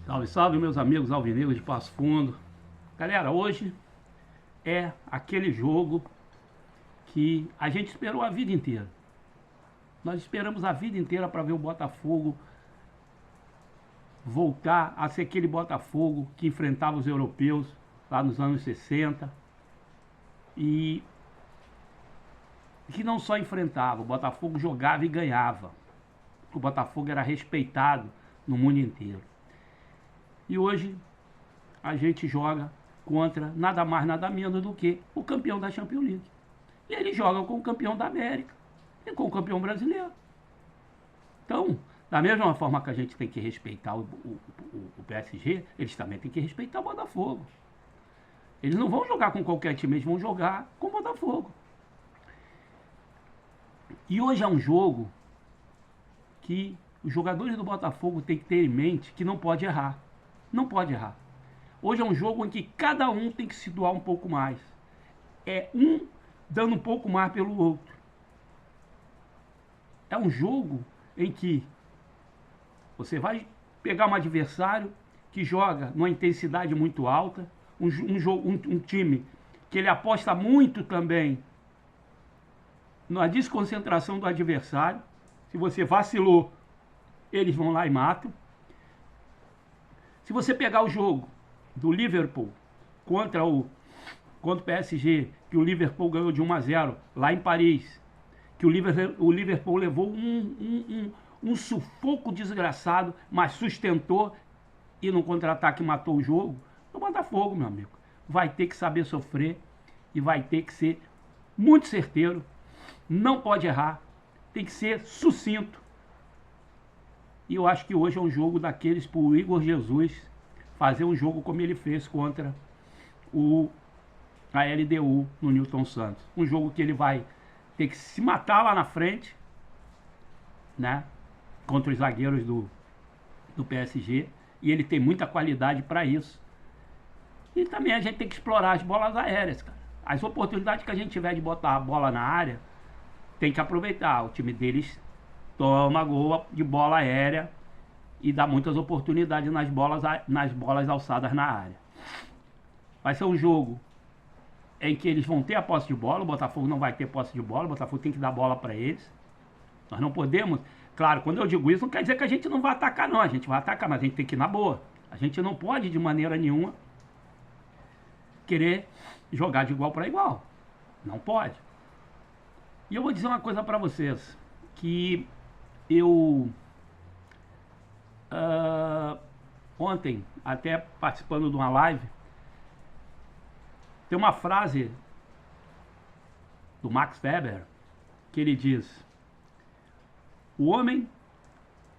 Salve, salve, meus amigos alvinegros de Passo Fundo. Galera, hoje é aquele jogo que a gente esperou a vida inteira. Nós esperamos a vida inteira para ver o Botafogo voltar a ser aquele Botafogo que enfrentava os europeus lá nos anos 60 e que não só enfrentava, o Botafogo jogava e ganhava. O Botafogo era respeitado no mundo inteiro. E hoje a gente joga contra nada mais, nada menos do que o campeão da Champions League. E eles jogam com o campeão da América e com o campeão brasileiro. Então, da mesma forma que a gente tem que respeitar o PSG, eles também têm que respeitar o Botafogo. Eles não vão jogar com qualquer time, eles vão jogar com o Botafogo. E hoje é um jogo que os jogadores do Botafogo têm que ter em mente que não pode errar. Não pode errar. Hoje é um jogo em que cada um tem que se doar um pouco mais. É um dando um pouco mais pelo outro. É um jogo em que você vai pegar um adversário que joga numa intensidade muito alta, um time que ele aposta muito também na desconcentração do adversário. Se você vacilou, eles vão lá e matam. Se você pegar o jogo do Liverpool contra o PSG, que o Liverpool ganhou de 1-0 lá em Paris, que o Liverpool levou um sufoco desgraçado, mas sustentou e no contra-ataque matou o jogo, o Botafogo, meu amigo, vai ter que saber sofrer e vai ter que ser muito certeiro, não pode errar, tem que ser sucinto. E eu acho que hoje é um jogo daqueles para o Igor Jesus fazer um jogo como ele fez contra a LDU no Newton Santos. Um jogo que ele vai ter que se matar lá na frente, né? Contra os zagueiros do PSG. E ele tem muita qualidade para isso. E também a gente tem que explorar as bolas aéreas, cara. As oportunidades que a gente tiver de botar a bola na área, tem que aproveitar. O time deles toma gol de bola aérea e dá muitas oportunidades nas bolas alçadas na área. Vai ser um jogo em que eles vão ter a posse de bola, o Botafogo não vai ter posse de bola, o Botafogo tem que dar bola para eles. Nós não podemos, claro, quando eu digo isso não quer dizer que a gente não vai atacar não, a gente vai atacar, mas a gente tem que ir na boa. A gente não pode de maneira nenhuma querer jogar de igual para igual. Não pode. E eu vou dizer uma coisa para vocês, que eu ontem, até participando de uma live, tem uma frase do Max Weber que ele diz: o homem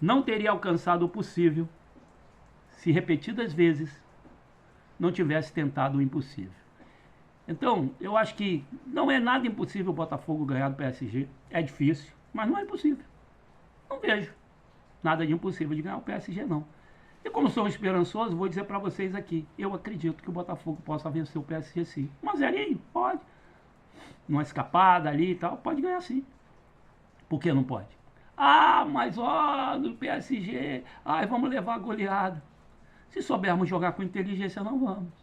não teria alcançado o possível se repetidas vezes não tivesse tentado o impossível. Então, eu acho que não é nada impossível o Botafogo ganhar do PSG. É difícil, mas não é impossível. Não vejo nada de impossível de ganhar o PSG, não. E como sou esperançoso, vou dizer para vocês aqui, eu acredito que o Botafogo possa vencer o PSG sim. 1-0, pode. Numa escapada ali e tal, pode ganhar sim. Por que não pode? Ah, mas ó, no PSG, vamos levar a goleada. Se soubermos jogar com inteligência, não vamos.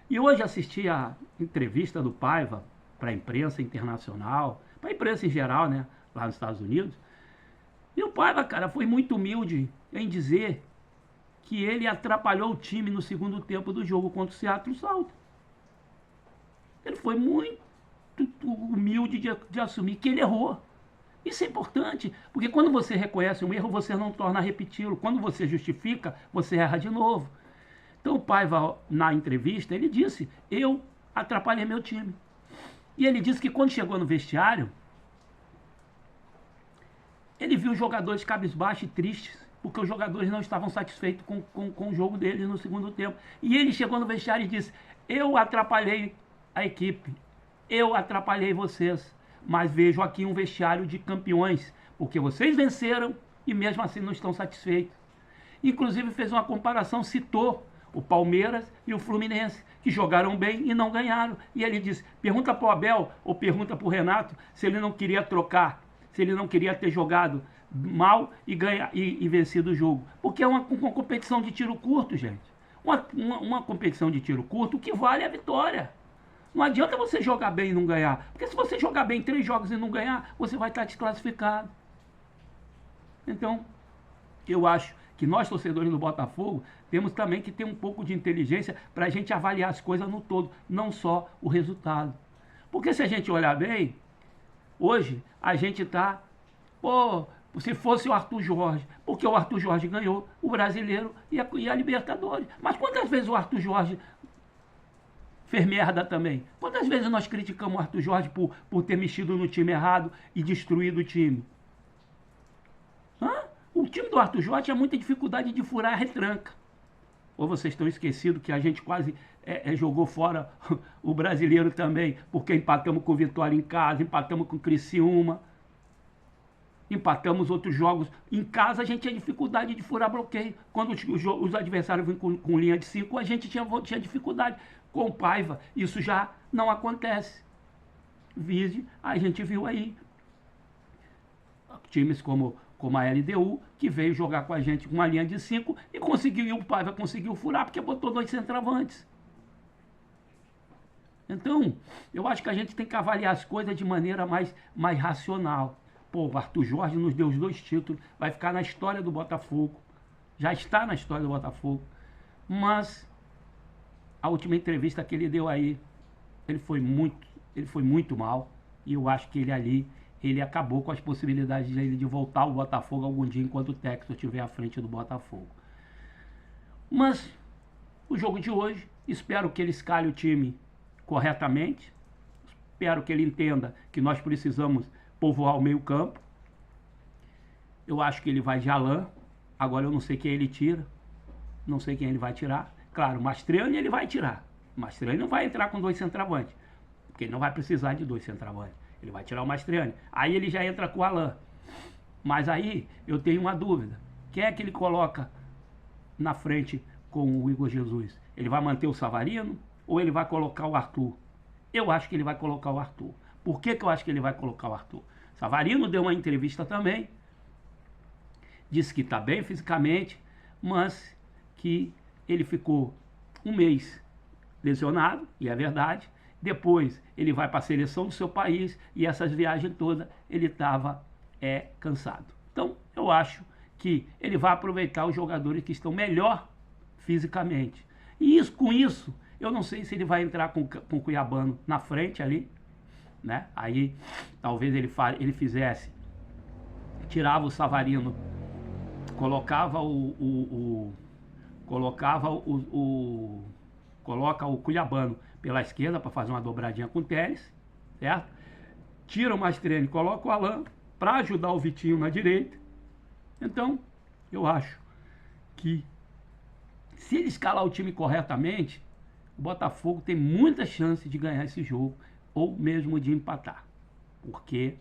E hoje assisti a entrevista do Paiva para a imprensa internacional, para a imprensa em geral, né, lá nos Estados Unidos. E o Paiva, cara, foi muito humilde em dizer que ele atrapalhou o time no segundo tempo do jogo contra o Seattle Sounders. Ele foi muito humilde de assumir que ele errou. Isso é importante, porque quando você reconhece um erro, você não torna a repeti-lo. Quando você justifica, você erra de novo. Então o Paiva, na entrevista, ele disse: eu atrapalhei meu time. E ele disse que quando chegou no vestiário, ele viu os jogadores cabisbaixos e tristes, porque os jogadores não estavam satisfeitos com o jogo deles no segundo tempo. E ele chegou no vestiário e disse: eu atrapalhei a equipe, eu atrapalhei vocês, mas vejo aqui um vestiário de campeões, porque vocês venceram e mesmo assim não estão satisfeitos. Inclusive fez uma comparação, citou o Palmeiras e o Fluminense, que jogaram bem e não ganharam. E ele disse: pergunta para o Abel ou pergunta para o Renato se ele não queria trocar, se ele não queria ter jogado mal e ganhar e vencido o jogo. Porque é uma competição de tiro curto, gente. Uma competição de tiro curto, o que vale é a vitória. Não adianta você jogar bem e não ganhar. Porque se você jogar bem 3 jogos e não ganhar, você vai estar desclassificado. Então, eu acho que nós, torcedores do Botafogo, temos também que ter um pouco de inteligência para a gente avaliar as coisas no todo, não só o resultado. Porque se a gente olhar bem, hoje a gente está, pô, se fosse o Arthur Jorge, porque o Arthur Jorge ganhou o Brasileiro e a Libertadores. Mas quantas vezes o Arthur Jorge fez merda também? Quantas vezes nós criticamos o Arthur Jorge por ter mexido no time errado e destruído o time? O time do Arthur Jorge tinha muita dificuldade de furar a retranca. Ou vocês estão esquecidos que a gente quase jogou fora o Brasileiro também, porque empatamos com o Vitória em casa, empatamos com o Criciúma, empatamos outros jogos. Em casa a gente tinha dificuldade de furar bloqueio. Quando os adversários vinham com linha de 5, a gente tinha dificuldade. Com o Paiva, isso já não acontece. Vise, a gente viu aí times como a LDU, que veio jogar com a gente com uma linha de 5 e conseguiu, e o Paiva conseguiu furar porque botou 2 centroavantes. Então, eu acho que a gente tem que avaliar as coisas de maneira mais racional. Pô, o Arthur Jorge nos deu os 2 títulos, vai ficar na história do Botafogo, já está na história do Botafogo, mas a última entrevista que ele deu aí, ele foi muito mal, e eu acho que ele acabou com as possibilidades de voltar ao Botafogo algum dia enquanto o Textor estiver à frente do Botafogo. Mas o jogo de hoje, espero que ele escalhe o time corretamente, espero que ele entenda que nós precisamos povoar o meio-campo. Eu acho que ele vai de Alain, agora eu não sei quem ele tira, não sei quem ele vai tirar. Claro, o Mastroeni ele vai tirar. O Mastroeni não vai entrar com 2 centroavantes, porque ele não vai precisar de 2 centroavantes. Ele vai tirar o Mastroeni. Aí ele já entra com o Alain. Mas aí eu tenho uma dúvida. Quem é que ele coloca na frente com o Igor Jesus? Ele vai manter o Savarino ou ele vai colocar o Arthur? Eu acho que ele vai colocar o Arthur. Por que eu acho que ele vai colocar o Arthur? Savarino deu uma entrevista também. Disse que está bem fisicamente, mas que ele ficou 1 mês lesionado, e é verdade. Depois ele vai para a seleção do seu país e essas viagens todas ele estava cansado. Então eu acho que ele vai aproveitar os jogadores que estão melhor fisicamente. E com isso, eu não sei se ele vai entrar com o Cuiabano na frente ali, né? Aí talvez ele fizesse, tirava o Savarino, coloca o Cuiabano pela esquerda para fazer uma dobradinha com o Telles, certo? Tira o Mastroeni, coloca o Alain para ajudar o Vitinho na direita. Então, eu acho que se ele escalar o time corretamente, o Botafogo tem muita chance de ganhar esse jogo ou mesmo de empatar. Porque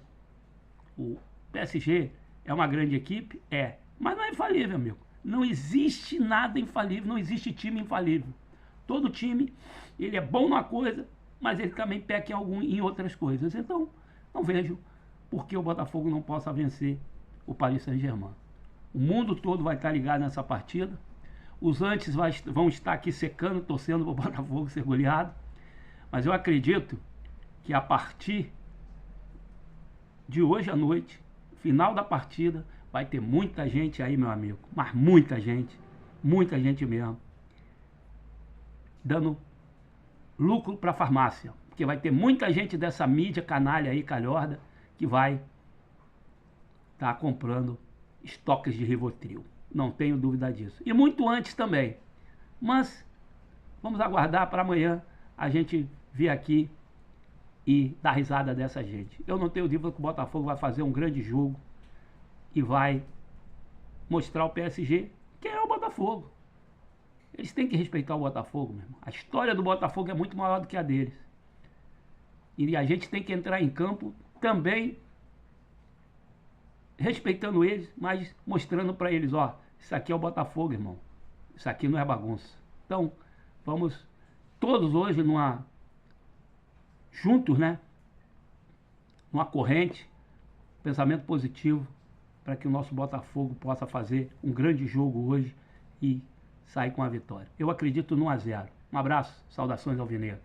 o PSG é uma grande equipe, mas não é infalível, amigo. Não existe nada infalível, não existe time infalível. Todo time, ele é bom numa coisa, mas ele também peca em outras coisas. Então, não vejo por que o Botafogo não possa vencer o Paris Saint-Germain. O mundo todo vai estar ligado nessa partida. Os antes vão estar aqui secando, torcendo para o Botafogo ser goleado. Mas eu acredito que a partir de hoje à noite, final da partida, vai ter muita gente aí, meu amigo. Mas muita gente mesmo, dando lucro para a farmácia. Porque vai ter muita gente dessa mídia canalha aí, calhorda, que vai estar comprando estoques de Rivotril. Não tenho dúvida disso. E muito antes também. Mas vamos aguardar para amanhã a gente vir aqui e dar risada dessa gente. Eu não tenho dúvida que o Botafogo vai fazer um grande jogo e vai mostrar ao PSG quem é o Botafogo. Eles têm que respeitar o Botafogo, meu irmão. A história do Botafogo é muito maior do que a deles. E a gente tem que entrar em campo também respeitando eles, mas mostrando para eles, ó, isso aqui é o Botafogo, irmão. Isso aqui não é bagunça. Então, vamos todos hoje juntos, né? Numa corrente, pensamento positivo para que o nosso Botafogo possa fazer um grande jogo hoje e sair com a vitória. Eu acredito no 1 a 0. Um abraço, saudações alvinegras.